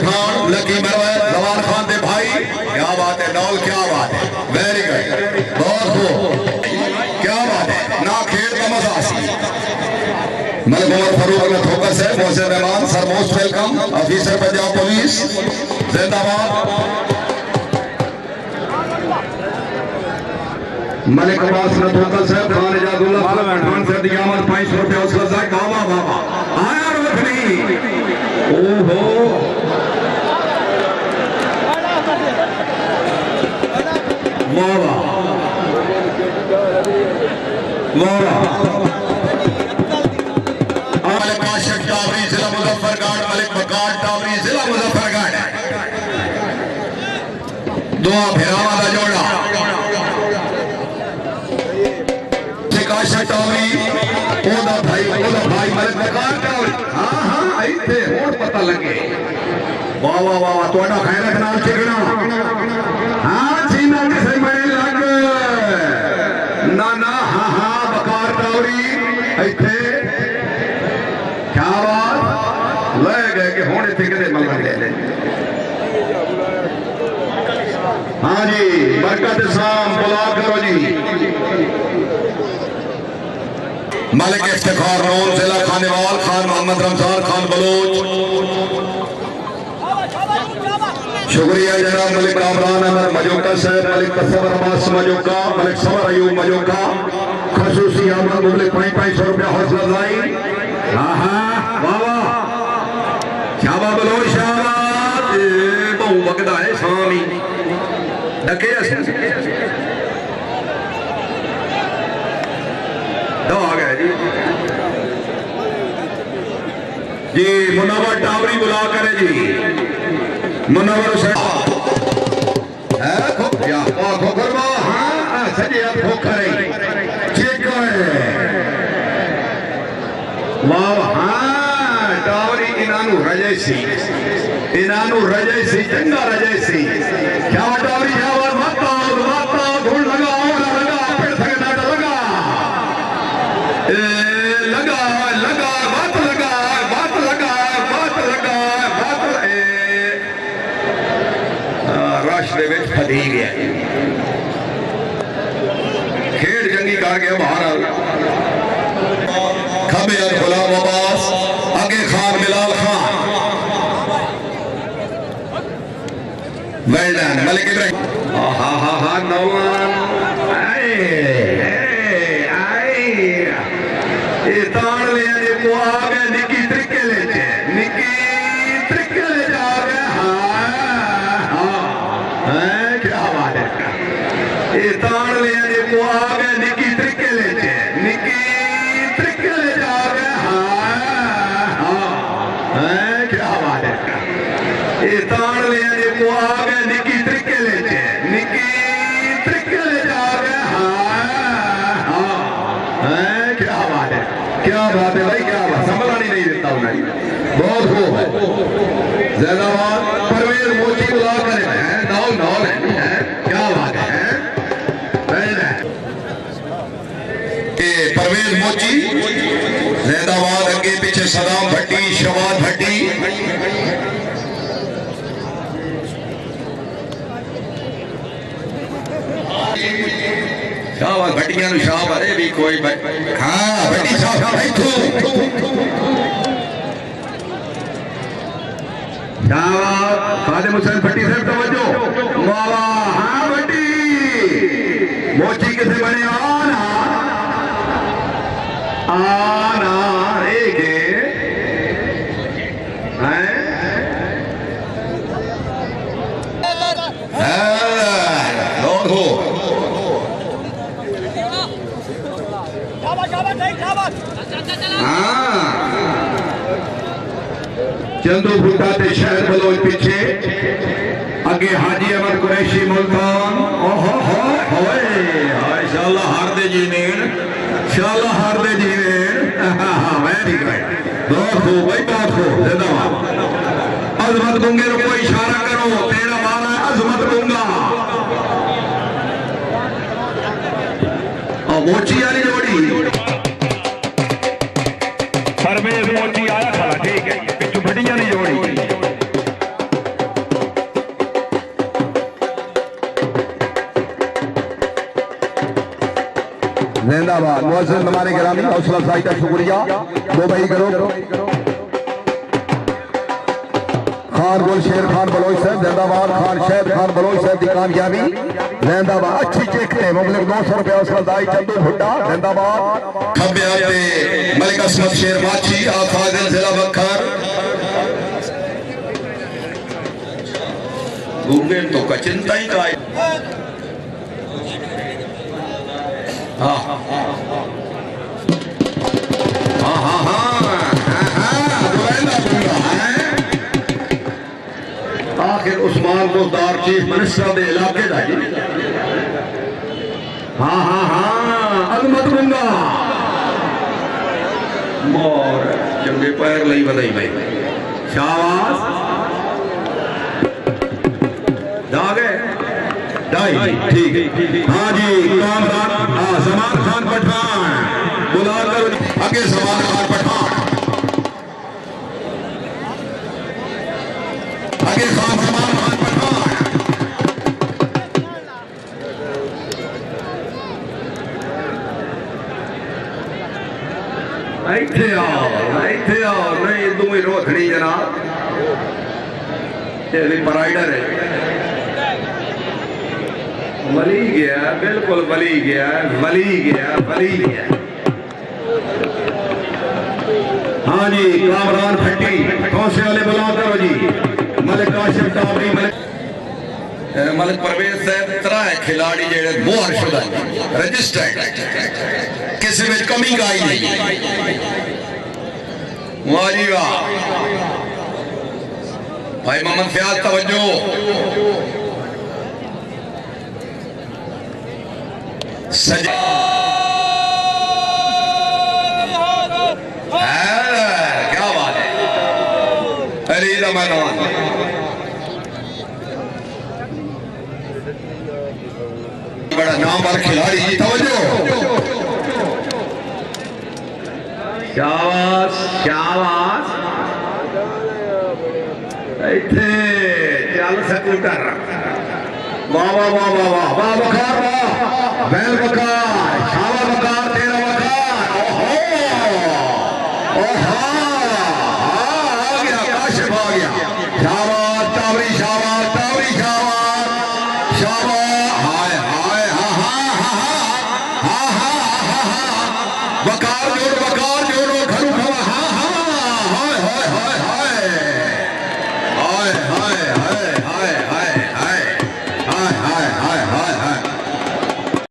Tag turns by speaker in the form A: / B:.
A: Khan lucky Marwat जवान खान दे भाई क्या बात है नौल क्या बात है वेरी गुड बहुत खूब क्या बात है ना खेल का मजा मलिक उमर फारूक ने ठोकर से Mohsin Rahman sir most welcome officer Punjab police जिंदाबाद मलिक अब्बास ने ठोकर से खान इजाजुल्लाह खान से दियामत 500 रुपए उसका जाय बाबा बाबा आया रोशनी ओहो वाह वाह मलिक काशिफ टावरी जिला मुजफ्फरगढ़ मलिक बकार टावरी जिला मुजफ्फरगढ़ दुआ भिरावा का जोड़ा काशिफ टावरी ओदा भाई मलिक बकार टावरी हां हां आई थे और पता लगे वाह वाह वाह तोड़ा खैरत नाल चिकना हां सीना किसे बड़े लग ना ना हां हां बकार टावरी इथे क्या बात ले गए कि होने थे कदे मलबा ले ले हाँ जी बरकत इस्लाम बुला करो जी मलिक इफ्तिखार नून जिला खानेवाल खान मोहम्मद रमजान खान बलोच शुक्रिया जनाब मलिक कामरान अहमद मजोका साहब मलिक तस्वर अब्बास मजोका मलिक सवर अयूब मजोका खसूसी अहमद मलिक 500 रुपया हौसला अफजाई हाँ हाँ वाह वाह शाबाश बलोच शाबाश बहु वगदा है शामी डके दो आ गए जी मुनव्वर टावरी बुला करे जी मुनव्वर साहब है खोखिया खोखरवा हां सजे खोखरे ठीक है वाह हां टावरी इनानु रजैसी चंगा रजैसी क्या टावरी जावर माता धूल लगा लगा पेड़ थके डाटा लगा लगा लगा बात लगा बात लगा बात लगा बात रश दे विच फटी गया खेड जंगी कर गया बाहर खबे अल गुलाम अब्बास आगे खान बिलाल खान वेल डन मलिक इब्राहिम हा हा हा नौमान तान ले को आ गए निकी तरीके ले जा गए हाँ क्या बात है ये तान ले को आ गए निकी तरीके ले जा गए हाँ क्या बात है ये तान ले को आ गए निकी तरीके ले जा गए हाँ क्या बात है भाई क्या बात संभलानी नहीं देता उन्हें बहुत खूब है जैदाबाद परवेज मोची बुला करे नौल है क्या बात है परवेज मोची जैदाबाद अगे पीछे सदाम भट्टी शवाद भट्टी शाबाश भट्टियां नु शाबाश अरे भी कोई हां भट्टी शाबाश भाई तू शाबाश खादिम हुसैन भट्टी साहब तवज्जो वाह वाह हां भट्टी मोची किसे बने आना एक चंदू भुट्टा ते शहर बलोच पीछे अगे हाजी अहमद कुरैशी मुल्तान ओहो हो इंशाअल्लाह हार दे जीनेन इंशाअल्लाह हार दे जीनेन वेरी गुड बहुत खूब भाई बहुत खूब जिंदाबाद अजमत गुंगे को इशारा करो तेरा माना है अजमत गुंगा और मोची वाली जोड़ी परवेज मोची आया खड़ा ठीक है पिछू भटिया नहीं जोड़ी जिंदाबाद मुअज्जिज़ नमारे गिरामी हौसला अफजाई का शुक्रिया दो भाई करो खान गुल शेर खान बलोच साहब जिंदाबाद खान शहद खान बलोच साहब की कामयाबी जिंदाबाद अच्छी चेकते मुबलिक 200 रुपया हौसला अफजाई चंदू भुट्टा जिंदाबाद खब्बे हाथ मलिक असमत शेर माछी आफाजिल जिला बखर गूंगे तो का चिंता ही का हाँ हाँ हाँ आखिर उस्मान बुज़दार चीफ मिनिस्टर के इलाके का जी हाँ हाँ हाँ अजमत बुंगा मोर चंगे पैर लई बधाई भाई शाबाश दागे दाई ठीक है हाँ जी कामरान हाँ समान खान पठान बुला कर आगे समान खान पठान आगे खान समान खान पठान ऐथे आओ नहीं दो ही रोखड़ी जनाब ये भी पराइडर है वली गया बिल्कुल वली गया हाँ जी कामरान खट्टी कौसे वाले बुला करो जी मलिक काशिफ टावरी मलिक परवेज साहब तरह है खिलाड़ी जेड़े मोहर शुदा रजिस्टर्ड किसी में कमी का ही नहीं वाह जी वाह भाई मोहम्मद फयाज तवज्जो सजा क्या बात है अली मैदान बड़ा नामवर खिलाड़ी जी तवज्जो शाबाश शाबाश इथे चल स्कूटर वाह वाह वाह वाह वाह वाह बकार वाह बैल बकार शावा बकार तेरा बकार ओहो ओहो आ गया काशिफ आ गया शाबाश टावरी शाबाश हाय हाय हा हा हा हा हा हा बकार